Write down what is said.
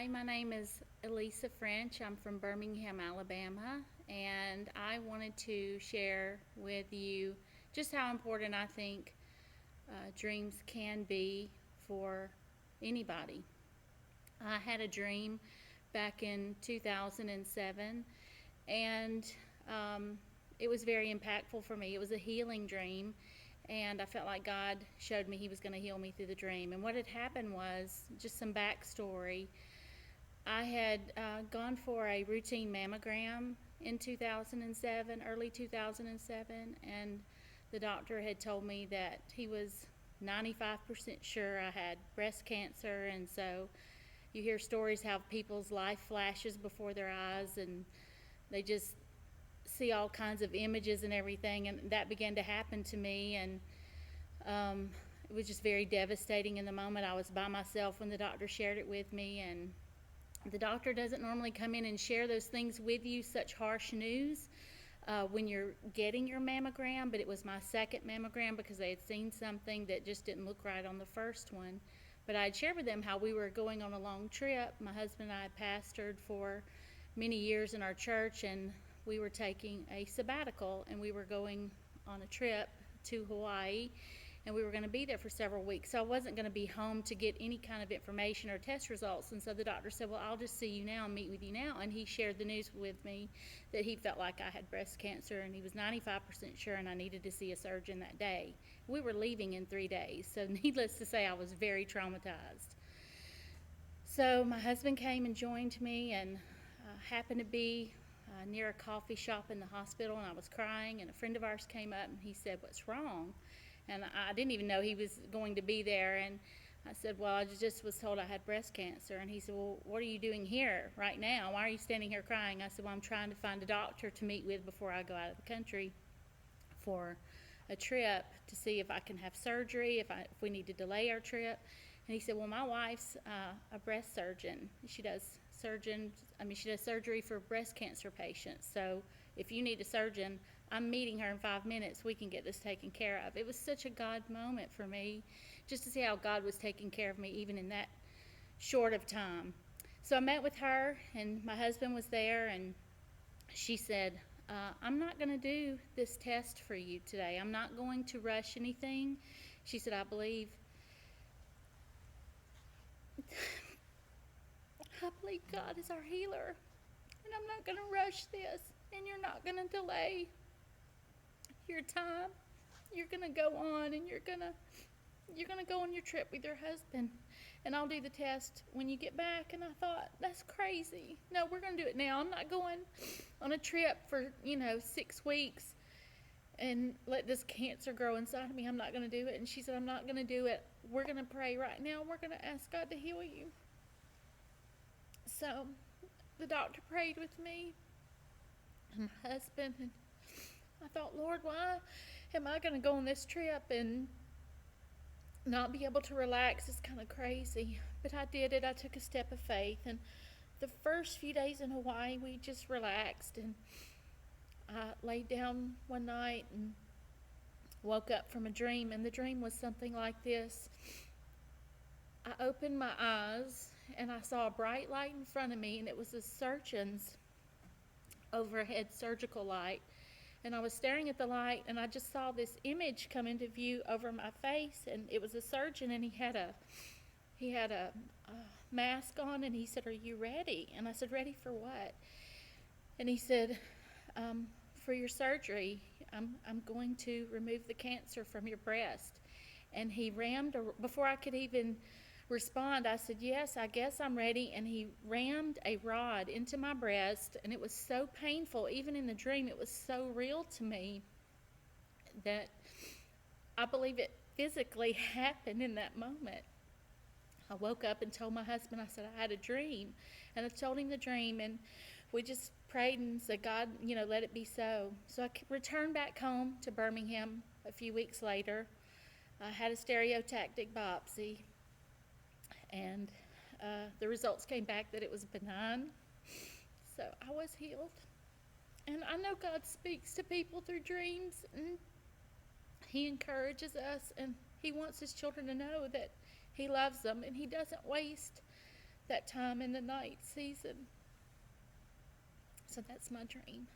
Hi, my name is Elisa French. I'm from Birmingham, Alabama, and I wanted to share with you just how important I think dreams can be for anybody. I had a dream back in 2007, and um, it was very impactful for me. It was a healing dream, and I felt like God showed me He was going to heal me through the dream. And what had happened was just some backstory. I had gone for a routine mammogram in 2007, early 2007, and the doctor had told me that he was 95% sure I had breast cancer. And so you hear stories how people's life flashes before their eyes and they just see all kinds of images and everything, and that began to happen to me. And um, it was just very devastating in the moment. I was by myself when the doctor shared it with me, and the doctor doesn't normally come in and share those things with you, such harsh news, when you're getting your mammogram. But it was my second mammogram because they had seen something that just didn't look right on the first one. But I had shared with them how we were going on a long trip. My husband and I had pastored for many years in our church, and we were taking a sabbatical, and we were going on a trip to Hawaii, and we were going to be there for several weeks. So I wasn't going to be home to get any kind of information or test results. And so the doctor said, well, I'll just see you now and meet with you now. And he shared the news with me that he felt like I had breast cancer, and he was 95% sure, and I needed to see a surgeon that day. We were leaving in 3 days, so needless to say, I was very traumatized. So my husband came and joined me, and happened to be near a coffee shop in the hospital, and I was crying, and a friend of ours came up and he said, what's wrong? And I didn't even know he was going to be there. And I said, well, I just was told I had breast cancer. And he said, well, what are you doing here right now? Why are you standing here crying? I said, well, I'm trying to find a doctor to meet with before I go out of the country for a trip to see if I can have surgery, if we need to delay our trip. And he said, well, my wife's a breast surgeon. She does surgery for breast cancer patients. So if you need a surgeon, I'm meeting her in 5 minutes. We can get this taken care of. It was such a God moment for me, just to see how God was taking care of me even in that short of time. So I met with her, and my husband was there, and she said, I'm not going to do this test for you today. I'm not going to rush anything. She said, I believe God is our healer, and I'm not going to rush this, and you're not going to delay your time. You're going to go on, and you're going to go on your trip with your husband, and I'll do the test when you get back. And I thought, that's crazy. No, we're going to do it now. I'm not going on a trip for 6 weeks and let this cancer grow inside of me. I'm not going to do it. And she said, I'm not going to do it. We're going to pray right now. We're going to ask God to heal you. So the doctor prayed with me and my husband, and I thought, Lord, why am I going to go on this trip and not be able to relax? It's kind of crazy. But I did it. I took a step of faith. And the first few days in Hawaii, we just relaxed. And I laid down one night and woke up from a dream. And the dream was something like this. I opened my eyes, and I saw a bright light in front of me, and it was a surgeon's overhead surgical light. And I was staring at the light, and I just saw this image come into view over my face, and it was a surgeon, and he had a mask on, and he said, are you ready? And I said, ready for what? And he said, for your surgery. I'm going to remove the cancer from your breast. And he before I could even respond, I said, yes, I guess I'm ready. And he rammed a rod into my breast, and it was so painful. Even in the dream, it was so real to me that I believe it physically happened in that moment. I woke up and told my husband, I said, I had a dream. And I told him the dream, and we just prayed and said, God, let it be so. So I returned back home to Birmingham a few weeks later. I had a stereotactic biopsy, and the results came back that it was benign. So I was healed. And I know God speaks to people through dreams, and He encourages us, and He wants His children to know that He loves them, and He doesn't waste that time in the night season. So that's my dream.